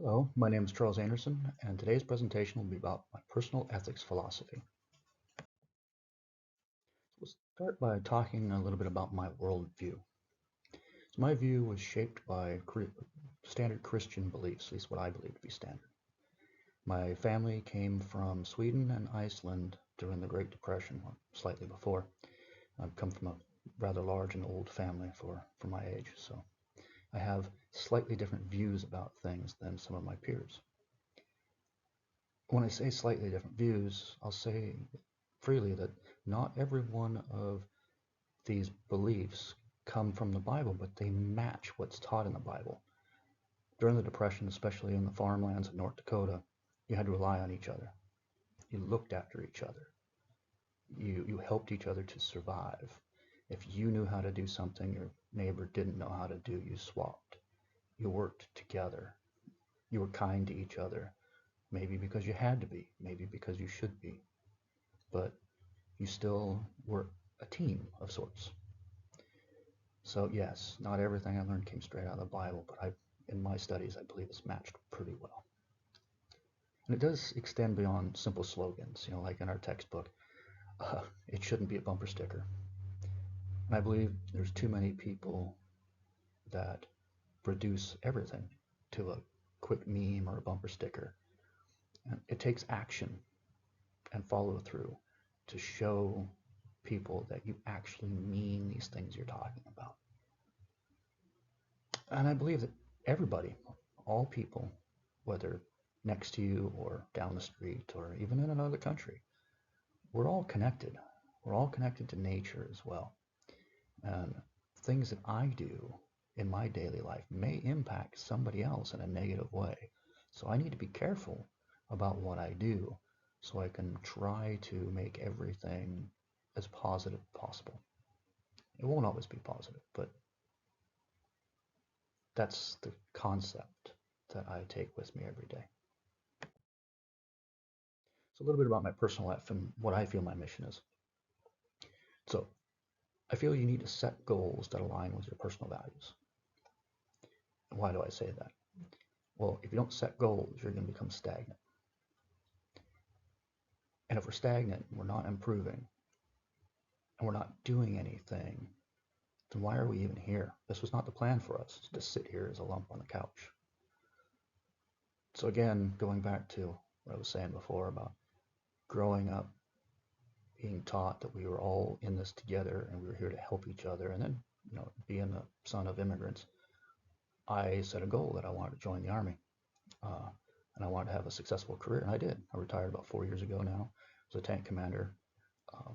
Hello, my name is Charles Anderson, and today's presentation will be about my personal ethics philosophy. We'll start by talking a little bit about my worldview. So my view was shaped by standard Christian beliefs, at least what I believe to be standard. My family came from Sweden and Iceland during the Great Depression, or slightly before. I've come from a rather large and old family for my age, so I have slightly different views about things than some of my peers. When I say slightly different views, I'll say freely that not every one of these beliefs come from the Bible, but they match what's taught in the Bible. During the Depression, especially in the farmlands of North Dakota, you had to rely on each other. You looked after each other. You helped each other to survive. If you knew how to do something your neighbor didn't know how to do, you swapped. You worked together. You were kind to each other, maybe because you had to be, maybe because you should be, but you still were a team of sorts. So yes, not everything I learned came straight out of the Bible, but in my studies, I believe it's matched pretty well. And it does extend beyond simple slogans, like in our textbook, it shouldn't be a bumper sticker. And I believe there's too many people that reduce everything to a quick meme or a bumper sticker. And it takes action and follow through to show people that you actually mean these things you're talking about. And I believe that everybody, all people, whether next to you or down the street or even in another country, we're all connected. We're all connected to nature as well. And things that I do in my daily life may impact somebody else in a negative way. So I need to be careful about what I do so I can try to make everything as positive as possible. It won't always be positive, but that's the concept that I take with me every day. So a little bit about my personal life and what I feel my mission is. So I feel you need to set goals that align with your personal values. And why do I say that? Well, if you don't set goals, you're going to become stagnant. And if we're stagnant, we're not improving, and we're not doing anything, then why are we even here? This was not the plan for us, to sit here as a lump on the couch. So again, going back to what I was saying before about growing up, being taught that we were all in this together and we were here to help each other, and then, being the son of immigrants, I set a goal that I wanted to join the Army. And I wanted to have a successful career, and I did. I retired about 4 years ago now as a tank commander. Uh,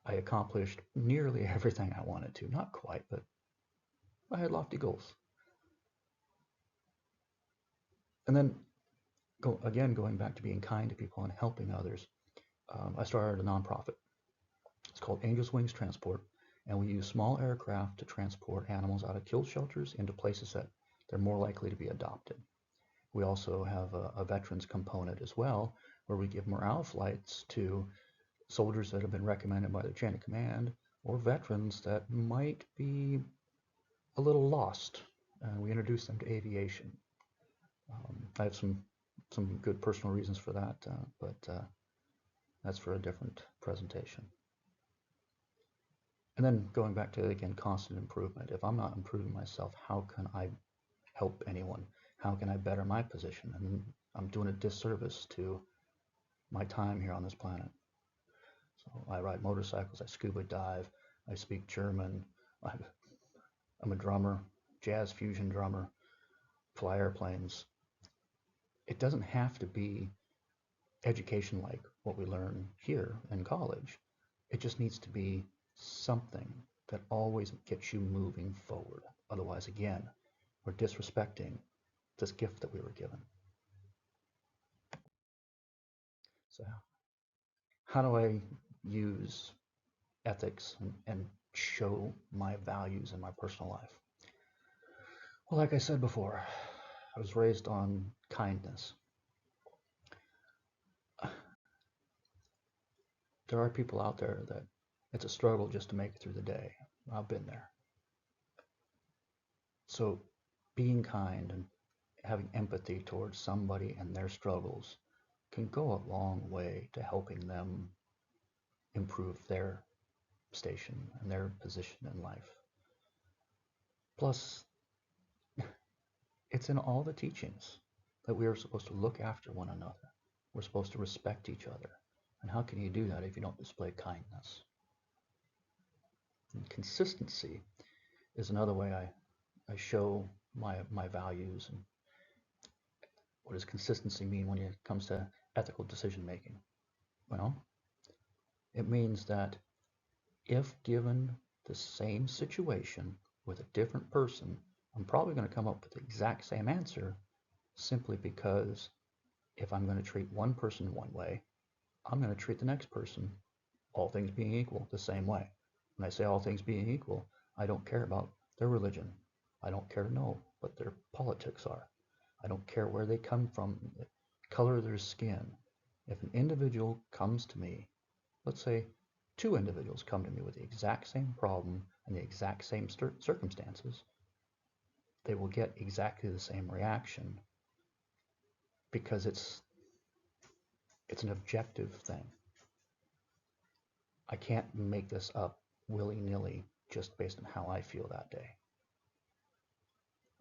I accomplished nearly everything I wanted to. Not quite, but I had lofty goals. And then, going back to being kind to people and helping others, I started a nonprofit. It's called Angels Wings Transport, and we use small aircraft to transport animals out of kill shelters into places that they're more likely to be adopted. We also have a veterans component as well, where we give morale flights to soldiers that have been recommended by their chain of command, or veterans that might be a little lost. We introduce them to aviation. I have some good personal reasons for that, but that's for a different presentation. And then going back to, again, constant improvement. If I'm not improving myself, how can I help anyone? How can I better my position? And I'm doing a disservice to my time here on this planet. So I ride motorcycles, I scuba dive, I speak German, I'm a drummer, jazz fusion drummer, fly airplanes. It doesn't have to be education like what we learn here in college. It just needs to be something that always gets you moving forward. Otherwise, again, we're disrespecting this gift that we were given. So how do I use ethics and show my values in my personal life? Well, like I said before, I was raised on kindness. There are people out there that it's a struggle just to make it through the day. I've been there. So being kind having empathy towards somebody and their struggles can go a long way to helping them improve their station and their position in life. Plus, it's in all the teachings that we are supposed to look after one another. We're supposed to respect each other. And how can you do that if you don't display kindness? And consistency is another way I show my values. And what does consistency mean when it comes to ethical decision making? Well, it means that if given the same situation with a different person, I'm probably going to come up with the exact same answer simply because if I'm going to treat one person one way, I'm going to treat the next person, all things being equal, the same way. When I say all things being equal, I don't care about their religion. I don't care to know what their politics are. I don't care where they come from, the color of their skin. If an individual comes to me, let's say two individuals come to me with the exact same problem and the exact same circumstances, they will get exactly the same reaction because it's an objective thing. I can't make this up willy-nilly just based on how I feel that day.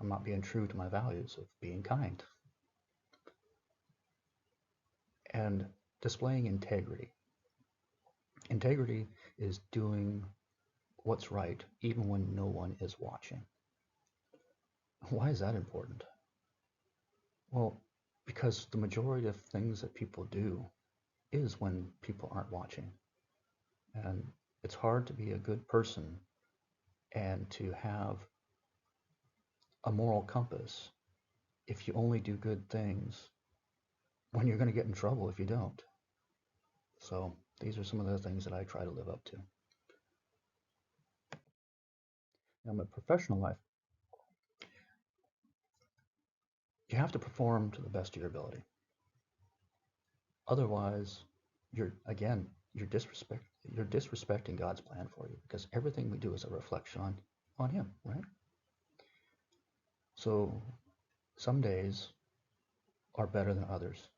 I'm not being true to my values of being kind and displaying integrity. Integrity is doing what's right even when no one is watching. Why is that important? Well, because the majority of things that people do is when people aren't watching. And it's hard to be a good person and to have a moral compass if you only do good things when you're going to get in trouble if you don't. So these are some of the things that I try to live up to. Now, in my professional life, you have to perform to the best of your ability. Otherwise, you're disrespecting God's plan for you because everything we do is a reflection on Him, right? So some days are better than others,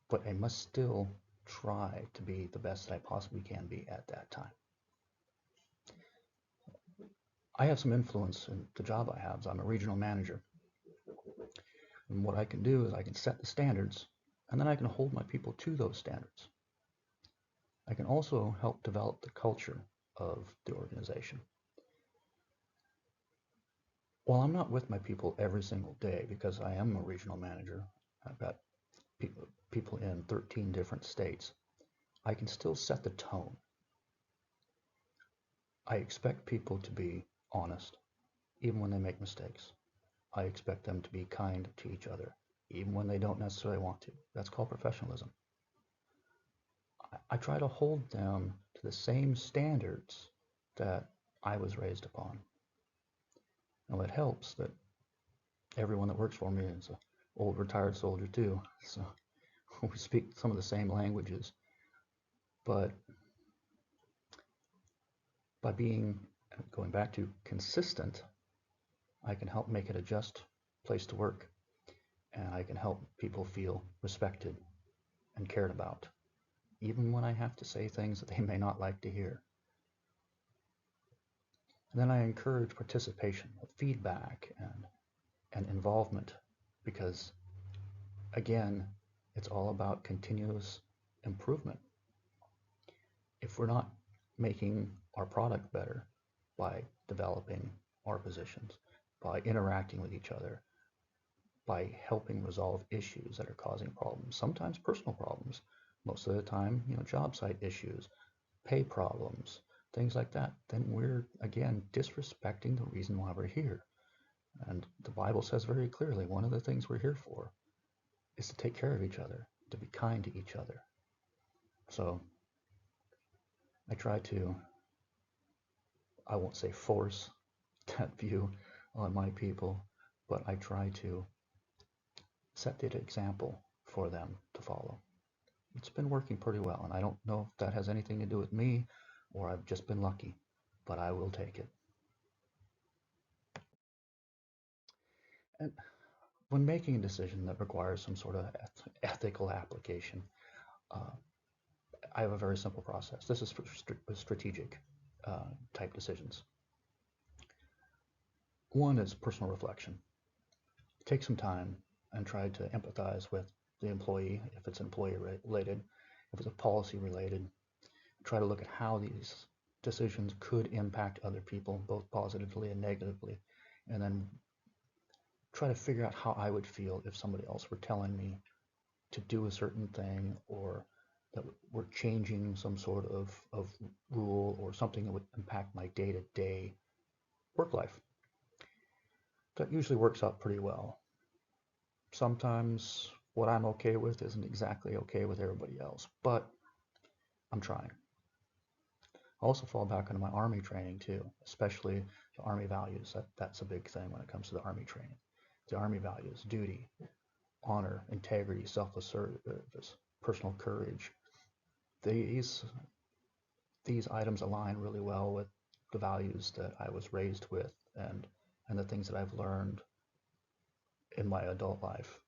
but I must still try to be the best that I possibly can be at that time. I have some influence in the job I have. I'm a regional manager. And what I can do is I can set the standards, and then I can hold my people to those standards. I can also help develop the culture of the organization. While I'm not with my people every single day because I am a regional manager, I've got people in 13 different states, I can still set the tone. I expect people to be honest, even when they make mistakes. I expect them to be kind to each other, even when they don't necessarily want to. That's called professionalism. I try to hold them to the same standards that I was raised upon. Now it helps that everyone that works for me is an old retired soldier too, so we speak some of the same languages. But by going back to consistent, I can help make it a just place to work, and I can help people feel respected and cared about, even when I have to say things that they may not like to hear. And then I encourage participation, feedback, and involvement, because again, it's all about continuous improvement. If we're not making our product better by developing our positions, by interacting with each other, by helping resolve issues that are causing problems, sometimes personal problems, most of the time, job site issues, pay problems, things like that, then we're, again, disrespecting the reason why we're here. And the Bible says very clearly, one of the things we're here for is to take care of each other, to be kind to each other. So I try to, I won't say force that view on my people, but I try to set the example for them to follow. It's been working pretty well, and I don't know if that has anything to do with me or I've just been lucky, but I will take it. And when making a decision that requires some sort of ethical application, uh, I have a very simple process. This is for strategic type decisions. One is personal reflection. Take some time and try to empathize with the employee if it's employee related, if it's a policy related. Try to look at how these decisions could impact other people, both positively and negatively, and then try to figure out how I would feel if somebody else were telling me to do a certain thing, or that we're changing some sort of rule or something that would impact my day-to-day work life. That usually works out pretty well. Sometimes what I'm okay with isn't exactly okay with everybody else, but I'm trying. I also fall back into my Army training too, especially the Army values. That's a big thing when it comes to the Army training. The Army values: duty, honor, integrity, selfless service, personal courage. These items align really well with the values that I was raised with, and the things that I've learned in my adult life.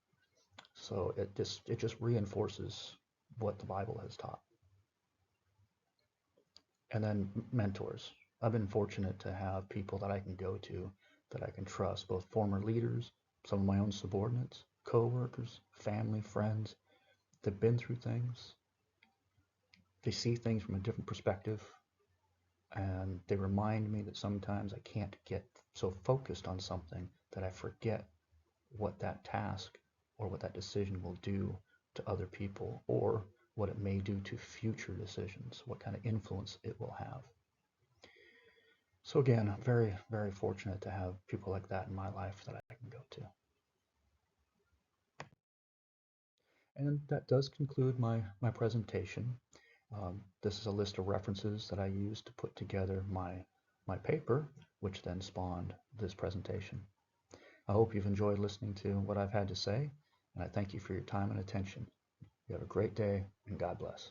So it just reinforces what the Bible has taught. And then mentors. I've been fortunate to have people that I can go to, that I can trust, both former leaders, some of my own subordinates, co-workers, family, friends. They've been through things. They see things from a different perspective, and they remind me that sometimes I can't get so focused on something that I forget what that task or what that decision will do to other people, or what it may do to future decisions, what kind of influence it will have. So again, I'm very, very fortunate to have people like that in my life that I can go to. And that does conclude my presentation. This is a list of references that I used to put together my paper, which then spawned this presentation. I hope you've enjoyed listening to what I've had to say, and I thank you for your time and attention. You have a great day, and God bless.